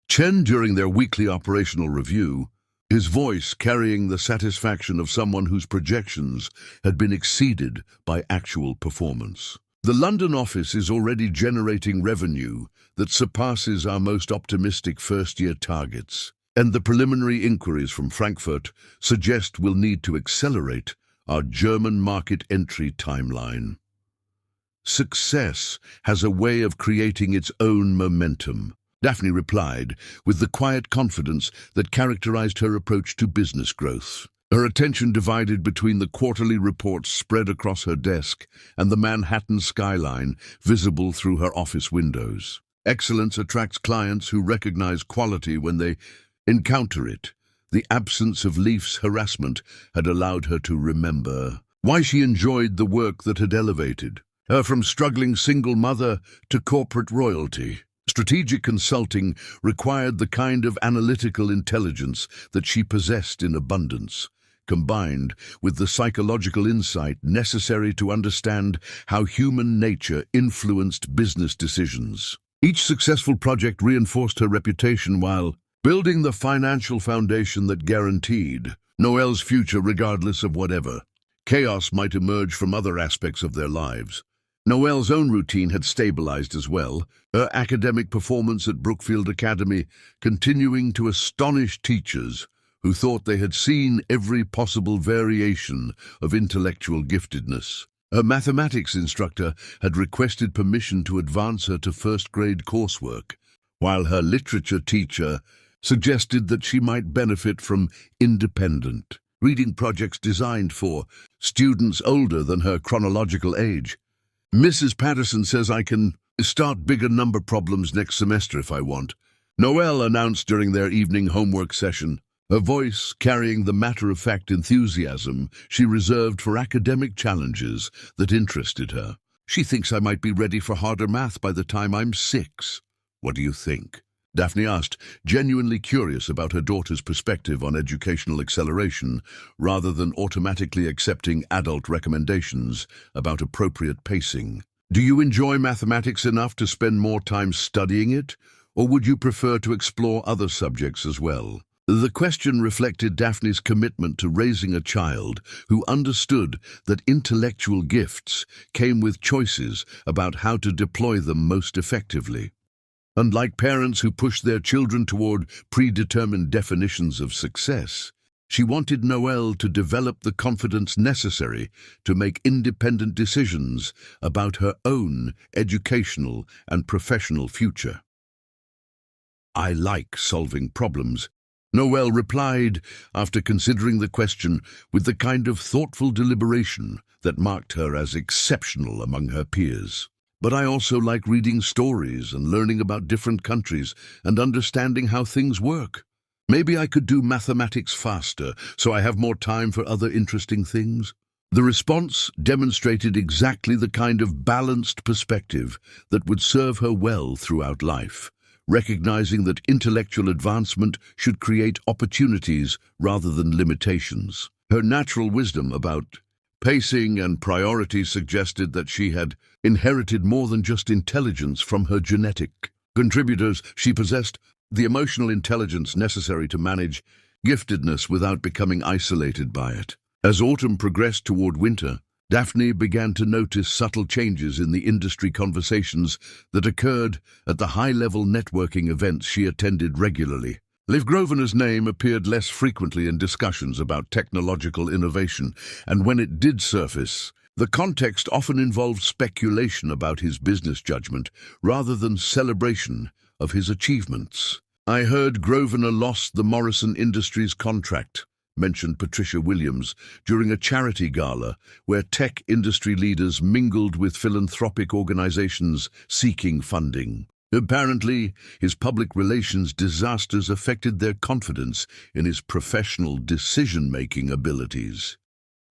Chen during their weekly operational review, his voice carrying the satisfaction of someone whose projections had been exceeded by actual performance. The London office is already generating revenue that surpasses our most optimistic first-year targets, and the preliminary inquiries from Frankfurt suggest we'll need to accelerate our German market entry timeline. Success has a way of creating its own momentum, Daphne replied, with the quiet confidence that characterized her approach to business growth. Her attention divided between the quarterly reports spread across her desk and the Manhattan skyline visible through her office windows. Excellence attracts clients who recognize quality when they encounter it. The absence of Leaf's harassment had allowed her to remember why she enjoyed the work that had elevated her from struggling single mother to corporate royalty. Strategic consulting required the kind of analytical intelligence that she possessed in abundance, combined with the psychological insight necessary to understand how human nature influenced business decisions. Each successful project reinforced her reputation while building the financial foundation that guaranteed Noelle's future regardless of whatever chaos might emerge from other aspects of their lives. Noelle's own routine had stabilized as well, her academic performance at Brookfield Academy continuing to astonish teachers who thought they had seen every possible variation of intellectual giftedness. Her mathematics instructor had requested permission to advance her to first-grade coursework, while her literature teacher suggested that she might benefit from independent reading projects designed for students older than her chronological age. Mrs. Patterson says I can start bigger number problems next semester if I want, Noelle announced during their evening homework session, her voice carrying the matter-of-fact enthusiasm she reserved for academic challenges that interested her. She thinks I might be ready for harder math by the time I'm 6. What do you think? Daphne asked, genuinely curious about her daughter's perspective on educational acceleration, rather than automatically accepting adult recommendations about appropriate pacing. Do you enjoy mathematics enough to spend more time studying it, or would you prefer to explore other subjects as well? The question reflected Daphne's commitment to raising a child who understood that intellectual gifts came with choices about how to deploy them most effectively. Unlike parents who push their children toward predetermined definitions of success, she wanted Noelle to develop the confidence necessary to make independent decisions about her own educational and professional future. I like solving problems, Noelle replied after considering the question with the kind of thoughtful deliberation that marked her as exceptional among her peers. But I also like reading stories and learning about different countries and understanding how things work. Maybe I could do mathematics faster, so I have more time for other interesting things. The response demonstrated exactly the kind of balanced perspective that would serve her well throughout life, recognizing that intellectual advancement should create opportunities rather than limitations. Her natural wisdom about pacing and priority suggested that she had inherited more than just intelligence from her genetic contributors. She possessed the emotional intelligence necessary to manage giftedness without becoming isolated by it. As autumn progressed toward winter, Daphne began to notice subtle changes in the industry conversations that occurred at the high-level networking events she attended regularly. Leif Grosvenor's name appeared less frequently in discussions about technological innovation, and when it did surface, the context often involved speculation about his business judgment rather than celebration of his achievements. I heard Grosvenor lost the Morrison Industries contract, mentioned Patricia Williams during a charity gala where tech industry leaders mingled with philanthropic organizations seeking funding. Apparently, his public relations disasters affected their confidence in his professional decision-making abilities.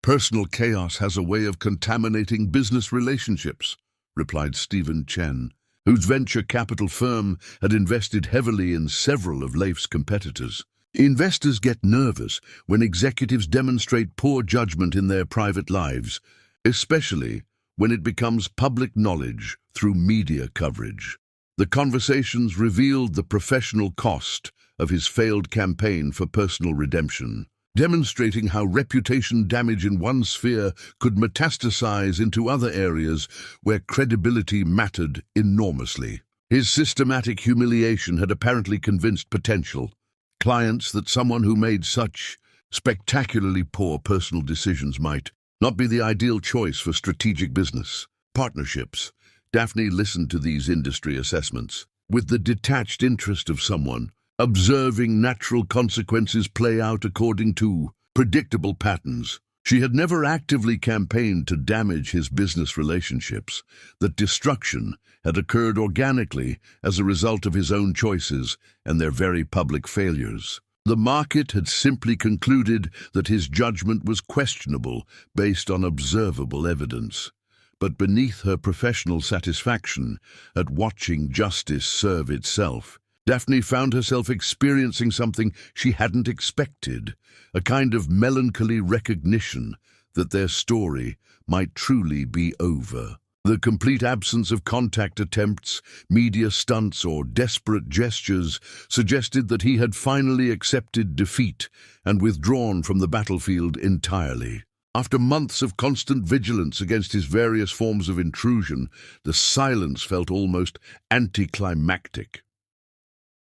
Personal chaos has a way of contaminating business relationships, replied Stephen Chen, whose venture capital firm had invested heavily in several of Leif's competitors. Investors get nervous when executives demonstrate poor judgment in their private lives, especially when it becomes public knowledge through media coverage. The conversations revealed the professional cost of his failed campaign for personal redemption. demonstrating how reputation damage in one sphere could metastasize into other areas where credibility mattered enormously. His systematic humiliation had apparently convinced potential clients that someone who made such spectacularly poor personal decisions might not be the ideal choice for strategic business partnerships. Daphne listened to these industry assessments with the detached interest of someone observing natural consequences play out according to predictable patterns. She had never actively campaigned to damage his business relationships. That destruction had occurred organically as a result of his own choices and their very public failures. The market had simply concluded that his judgment was questionable based on observable evidence. But beneath her professional satisfaction at watching justice serve itself, Daphne found herself experiencing something she hadn't expected, a kind of melancholy recognition that their story might truly be over. The complete absence of contact attempts, media stunts, or desperate gestures suggested that he had finally accepted defeat and withdrawn from the battlefield entirely. After months of constant vigilance against his various forms of intrusion, the silence felt almost anticlimactic.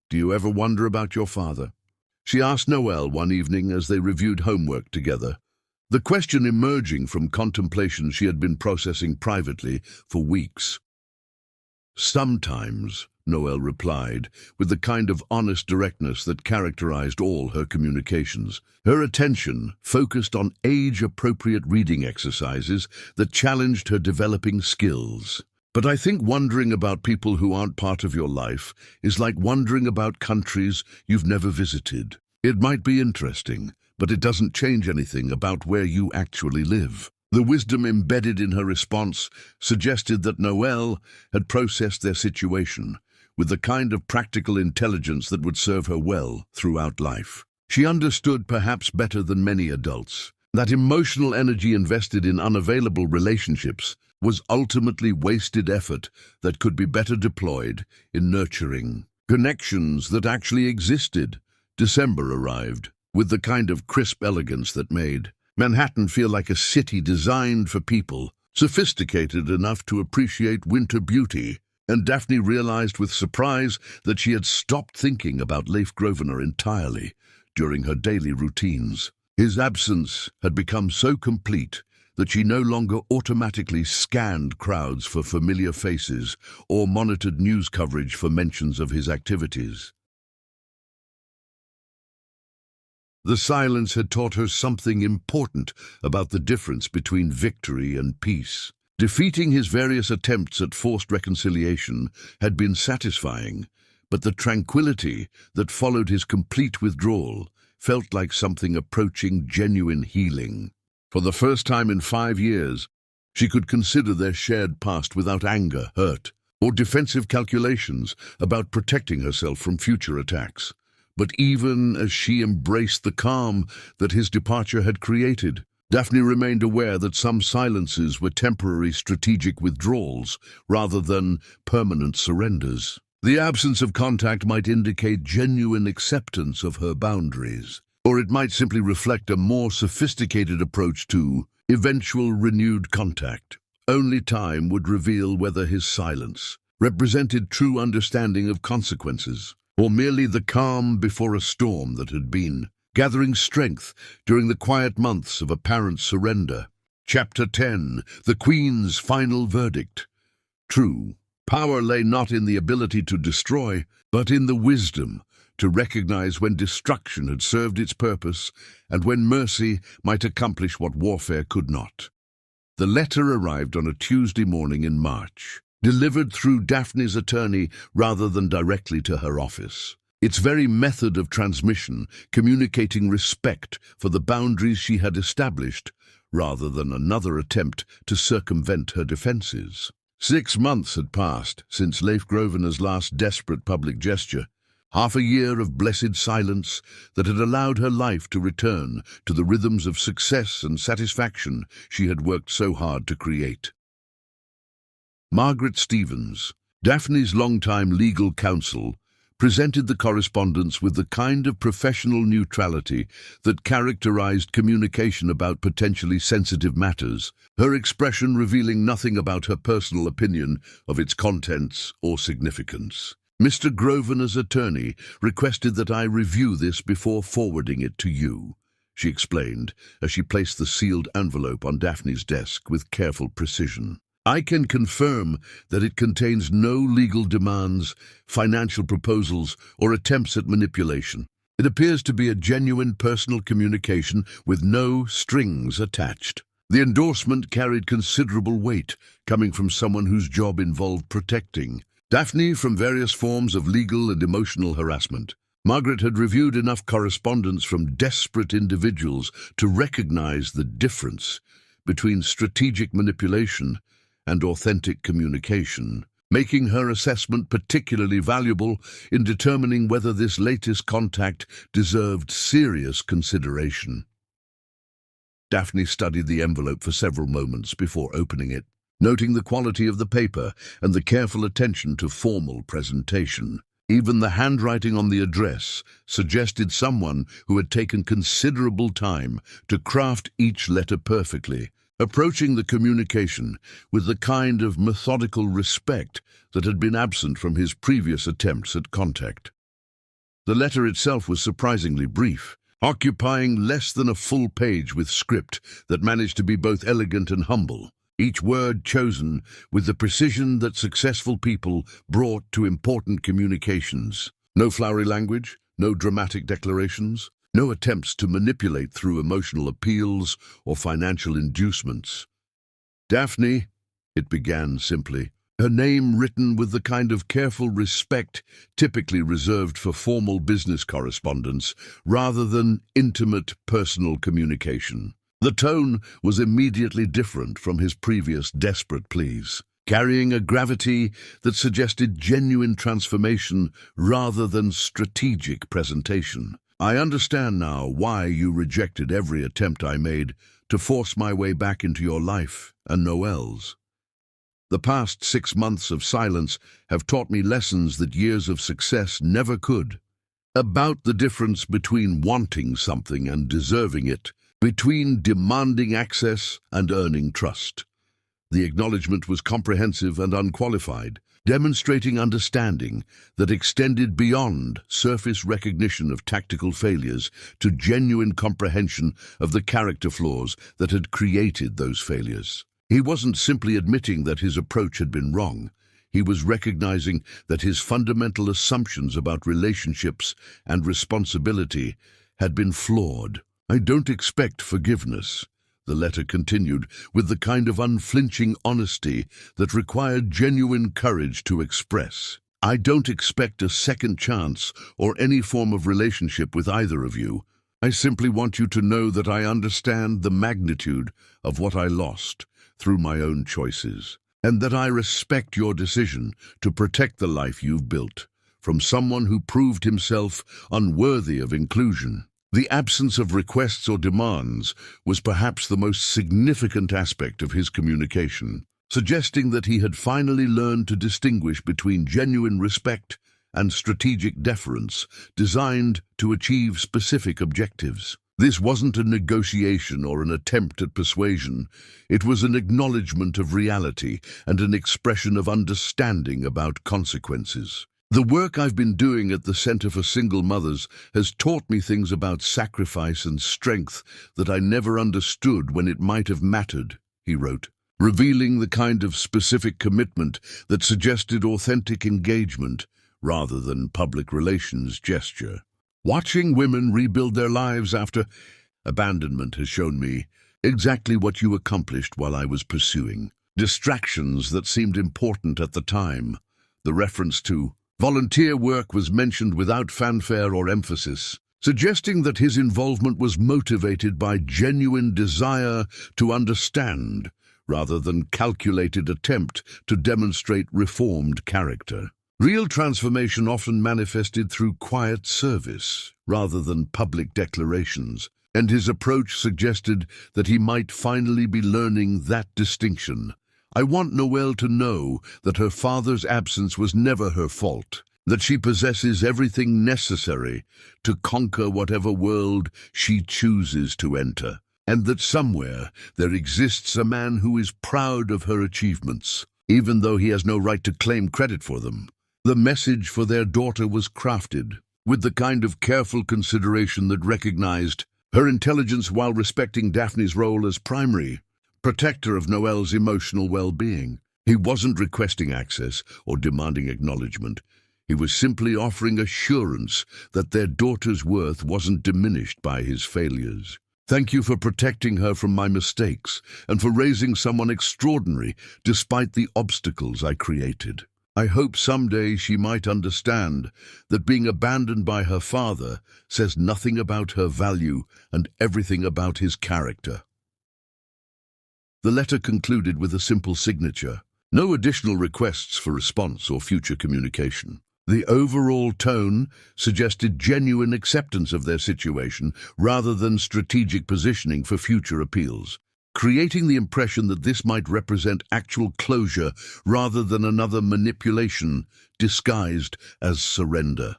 "Do you ever wonder about your father?" she asked Noelle one evening as they reviewed homework together, the question emerging from contemplations she had been processing privately for weeks. "Sometimes," Noelle replied, with the kind of honest directness that characterized all her communications. Her attention focused on age-appropriate reading exercises that challenged her developing skills. "But I think wondering about people who aren't part of your life is like wondering about countries you've never visited. It might be interesting, but it doesn't change anything about where you actually live." The wisdom embedded in her response suggested that Noelle had processed their situation with the kind of practical intelligence that would serve her well throughout life. She understood, perhaps better than many adults, that emotional energy invested in unavailable relationships was ultimately wasted effort that could be better deployed in nurturing connections that actually existed. December arrived with the kind of crisp elegance that made Manhattan feel like a city designed for people sophisticated enough to appreciate winter beauty, and Daphne realized with surprise that she had stopped thinking about Leif Grosvenor entirely during her daily routines. His absence had become so complete that she no longer automatically scanned crowds for familiar faces or monitored news coverage for mentions of his activities. The silence had taught her something important about the difference between victory and peace. Defeating his various attempts at forced reconciliation had been satisfying, but the tranquility that followed his complete withdrawal felt like something approaching genuine healing. For the first time in 5 years, she could consider their shared past without anger, hurt, or defensive calculations about protecting herself from future attacks. But even as she embraced the calm that his departure had created, Daphne remained aware that some silences were temporary strategic withdrawals rather than permanent surrenders. The absence of contact might indicate genuine acceptance of her boundaries, or it might simply reflect a more sophisticated approach to eventual renewed contact. Only time would reveal whether his silence represented true understanding of consequences, or merely the calm before a storm that had been gathering strength during the quiet months of apparent surrender. Chapter 10. The Queen's Final Verdict. True, power lay not in the ability to destroy, but in the wisdom to recognize when destruction had served its purpose and when mercy might accomplish what warfare could not. The letter arrived on a Tuesday morning in March, delivered through Daphne's attorney rather than directly to her office. Its very method of transmission communicating respect for the boundaries she had established, rather than another attempt to circumvent her defenses. 6 months had passed since Leif Grosvenor's last desperate public gesture, half a year of blessed silence that had allowed her life to return to the rhythms of success and satisfaction she had worked so hard to create. Margaret Stevens, Daphne's longtime legal counsel, presented the correspondence with the kind of professional neutrality that characterized communication about potentially sensitive matters, her expression revealing nothing about her personal opinion of its contents or significance. Mr. Grosvenor's attorney requested that I review this before forwarding it to you, she explained as she placed the sealed envelope on Daphne's desk with careful precision. I can confirm that it contains no legal demands, financial proposals, or attempts at manipulation. It appears to be a genuine personal communication with no strings attached. The endorsement carried considerable weight, coming from someone whose job involved protecting Daphne from various forms of legal and emotional harassment. Margaret had reviewed enough correspondence from desperate individuals to recognize the difference between strategic manipulation and authentic communication, making her assessment particularly valuable in determining whether this latest contact deserved serious consideration. Daphne studied the envelope for several moments before opening it, noting the quality of the paper and the careful attention to formal presentation. Even the handwriting on the address suggested someone who had taken considerable time to craft each letter perfectly, approaching the communication with the kind of methodical respect that had been absent from his previous attempts at contact. The letter itself was surprisingly brief, occupying less than a full page with script that managed to be both elegant and humble, each word chosen with the precision that successful people brought to important communications. No flowery language, no dramatic declarations, no attempts to manipulate through emotional appeals or financial inducements. Daphne, it began simply, her name written with the kind of careful respect typically reserved for formal business correspondence rather than intimate personal communication. The tone was immediately different from his previous desperate pleas, carrying a gravity that suggested genuine transformation rather than strategic presentation. I understand now why you rejected every attempt I made to force my way back into your life and Noelle's. The past 6 months of silence have taught me lessons that years of success never could. About the difference between wanting something and deserving it, between demanding access and earning trust. The acknowledgement was comprehensive and unqualified, demonstrating understanding that extended beyond surface recognition of tactical failures to genuine comprehension of the character flaws that had created those failures. He wasn't simply admitting that his approach had been wrong. He was recognizing that his fundamental assumptions about relationships and responsibility had been flawed. I don't expect forgiveness, the letter continued, with the kind of unflinching honesty that required genuine courage to express. I don't expect a second chance or any form of relationship with either of you. I simply want you to know that I understand the magnitude of what I lost through my own choices, and that I respect your decision to protect the life you've built from someone who proved himself unworthy of inclusion. The absence of requests or demands was perhaps the most significant aspect of his communication, suggesting that he had finally learned to distinguish between genuine respect and strategic deference designed to achieve specific objectives. This wasn't a negotiation or an attempt at persuasion. It was an acknowledgement of reality and an expression of understanding about consequences. The work I've been doing at the Center for Single Mothers has taught me things about sacrifice and strength that I never understood when it might have mattered, he wrote, revealing the kind of specific commitment that suggested authentic engagement rather than public relations gesture. Watching women rebuild their lives after abandonment has shown me exactly what you accomplished while I was pursuing distractions that seemed important at the time. The reference to volunteer work was mentioned without fanfare or emphasis, suggesting that his involvement was motivated by genuine desire to understand rather than calculated attempt to demonstrate reformed character. Real transformation often manifested through quiet service rather than public declarations, and his approach suggested that he might finally be learning that distinction. I want Noelle to know that her father's absence was never her fault. that she possesses everything necessary to conquer whatever world she chooses to enter, and that somewhere there exists a man who is proud of her achievements, even though he has no right to claim credit for them. The message for their daughter was crafted with the kind of careful consideration that recognized her intelligence while respecting Daphne's role as primary protector of Noelle's emotional well-being. He wasn't requesting access or demanding acknowledgement. He was simply offering assurance that their daughter's worth wasn't diminished by his failures. Thank you for protecting her from my mistakes and for raising someone extraordinary despite the obstacles I created. I hope someday she might understand that being abandoned by her father says nothing about her value and everything about his character. The letter concluded with a simple signature. No additional requests for response or future communication. The overall tone suggested genuine acceptance of their situation rather than strategic positioning for future appeals, creating the impression that this might represent actual closure rather than another manipulation disguised as surrender.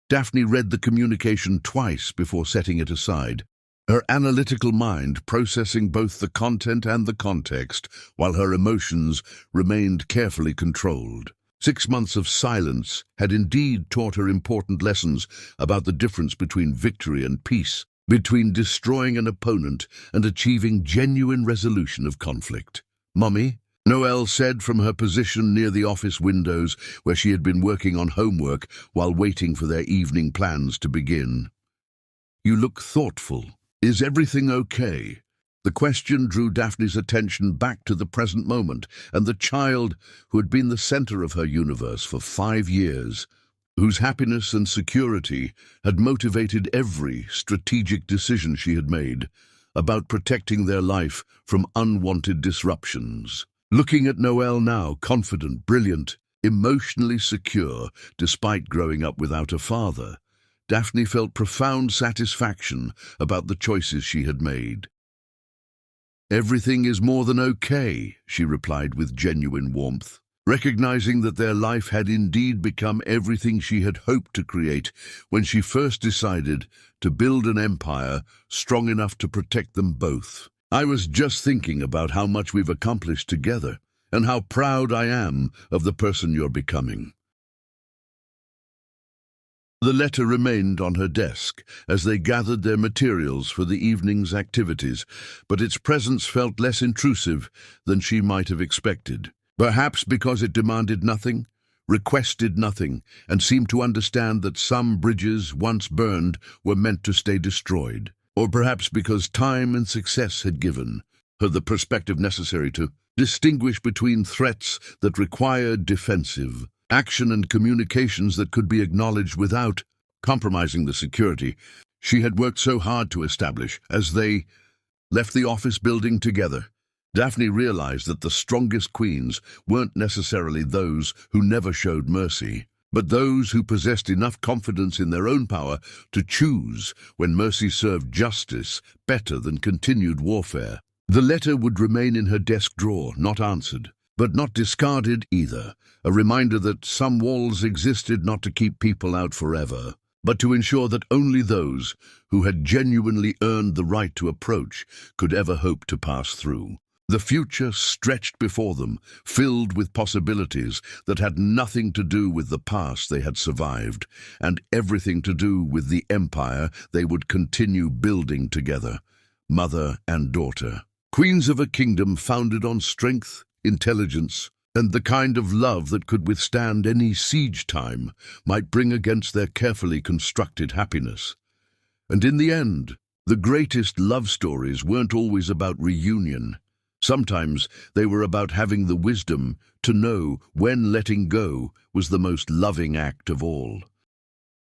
Daphne read the communication twice before setting it aside, her analytical mind processing both the content and the context, while her emotions remained carefully controlled. 6 months of silence had indeed taught her important lessons about the difference between victory and peace, between destroying an opponent and achieving genuine resolution of conflict. "Mummy," Noelle said from her position near the office windows where she had been working on homework while waiting for their evening plans to begin. "You look thoughtful. Is everything okay?" The question drew Daphne's attention back to the present moment and the child who had been the center of her universe for 5 years, whose happiness and security had motivated every strategic decision she had made about protecting their life from unwanted disruptions. Looking at Noelle now, confident, brilliant, emotionally secure, despite growing up without a father, Daphne felt profound satisfaction about the choices she had made. "Everything is more than okay," she replied with genuine warmth, recognizing that their life had indeed become everything she had hoped to create when she first decided to build an empire strong enough to protect them both. "I was just thinking about how much we've accomplished together and how proud I am of the person you're becoming." The letter remained on her desk as they gathered their materials for the evening's activities, but its presence felt less intrusive than she might have expected. Perhaps because it demanded nothing, requested nothing, and seemed to understand that some bridges once burned were meant to stay destroyed. Or perhaps because time and success had given her the perspective necessary to distinguish between threats that required defensive action and communications that could be acknowledged without compromising the security she had worked so hard to establish. As they left the office building together, Daphne realized that the strongest queens weren't necessarily those who never showed mercy, but those who possessed enough confidence in their own power to choose when mercy served justice better than continued warfare. The letter would remain in her desk drawer, not answered, but not discarded either, a reminder that some walls existed not to keep people out forever, but to ensure that only those who had genuinely earned the right to approach could ever hope to pass through. The future stretched before them, filled with possibilities that had nothing to do with the past they had survived, and everything to do with the empire they would continue building together, mother and daughter. Queens of a kingdom founded on strength, intelligence, and the kind of love that could withstand any siege time might bring against their carefully constructed happiness. And in the end, the greatest love stories weren't always about reunion. Sometimes they were about having the wisdom to know when letting go was the most loving act of all.